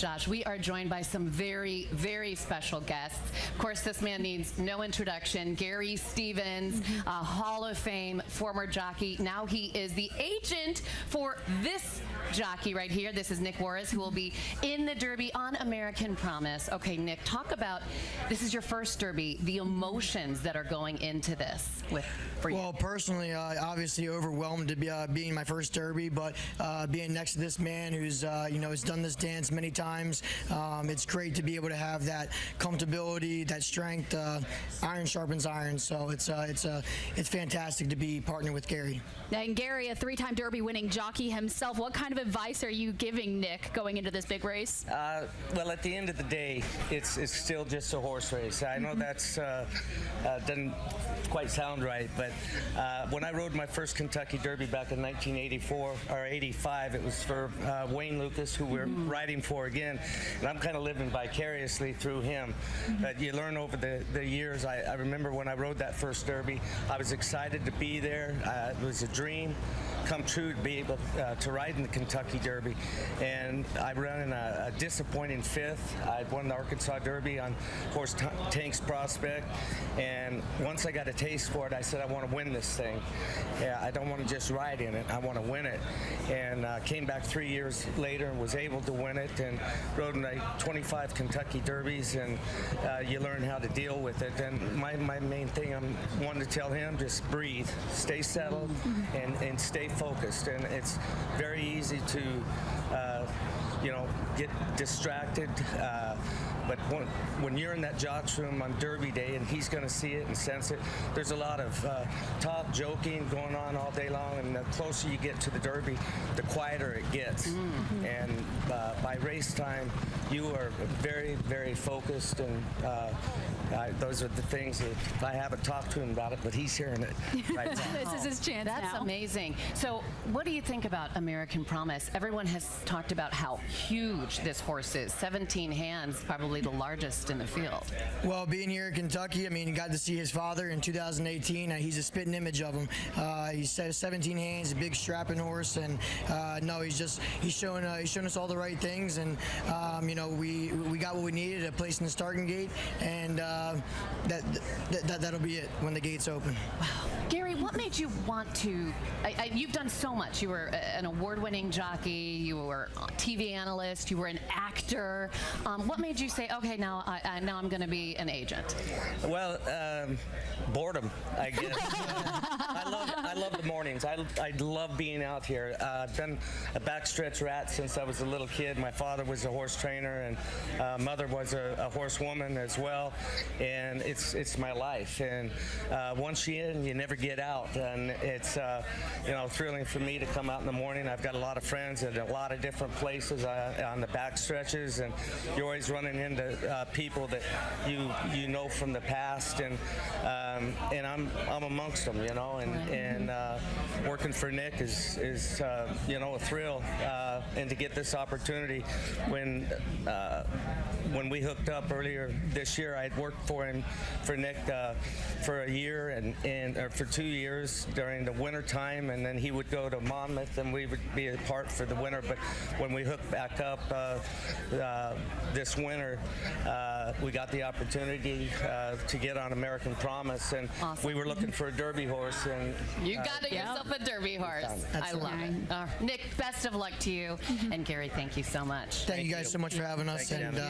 Josh, we are joined by some very, very special guests. Of course, this man needs no introduction. Gary Stevens, a Hall of Fame former jockey. Now he is the agent for this jockey right here. This is Nick Warris, who will be in the Derby on American Promise. Okay, Nick, talk about, this is your first Derby, the emotions that are going into this for you. Well, personally, obviously overwhelmed to be being my first Derby, but being next to this man who's has done this dance many times. It's great to be able to have that comfortability, that strength. Iron sharpens iron, so it's fantastic to be partnered with Gary. And Gary, a three-time Derby winning jockey himself, what kind of advice are you giving Nick going into this big race? Well, at the end of the day, it's still just a horse race. I know that's doesn't quite sound right, but when I rode my first Kentucky Derby back in 1984 or 85, it was for Wayne Lucas, who we're riding for again, and I'm kind of living vicariously through him. But you learn over the years. I remember when I rode that first Derby, I was excited to be there. It was a dream come true to be able to ride in the Kentucky Derby, and I ran in a disappointing fifth. I'd won the Arkansas Derby on horse Tank's Prospect, and once I got a taste for it, I said, I want to win this thing. Yeah, I don't want to just ride in it, I want to win it. And came back 3 years later and was able to win it, and rode in like 25 Kentucky Derbies, and you learn how to deal with it. And my main thing I'm wanting to tell him, just breathe, stay settled, and stay focused. And it's very easy to get distracted, but when you're in that jock's room on Derby day, and he's going to see it and sense it, there's a lot of talk, joking going on all day long, and the closer you get to the Derby, the quieter it gets. And by race time, you are very, very focused, and those are the things that I haven't talked to him about it, but he's hearing it right now. This is his chance. That's now. amazing. So what do you think about American Promise? Everyone has talked about how huge this horse is. 17 hands, probably the largest in the field. Well, being here in Kentucky, I mean, got to see his father in 2018. He's a spitting image of him. He's 17 hands, a big strapping horse, and no, he's showing us all the right things, and we got what we needed, a place in the starting gate, and that'll be it when the gates open. Wow. Gary, what made you want to, you've done so much. You were an award-winning jockey, you were a TV analyst, you were an actor. What made you say, okay, now I'm going to be an agent? Well, boredom, I guess. I love the mornings. I love being out here. I've been a backstretch rat since I was a little kid. My father was a horse trainer, and mother was a horsewoman as well, and it's my life. And once you're in, you never get out, and it's thrilling for me to come out in the morning. I've got a lot of friends at a lot of different places on the back stretches, and you're always running into people that you know from the past, and I'm amongst them, and working for Nick is a thrill, and to get this opportunity when we hooked up earlier this year, I'd worked for Nick for a year and for 2 years during the winter time, and then he would go to Monmouth and we would be apart for the winter. But when we hooked back up this winter, we got the opportunity to get on American Promise, and awesome. We were looking for a Derby horse, and you got yourself a Derby horse. I love it. Nick, best of luck to you, and Gary, thank you so much. Thank you guys so much for having us. Thank you.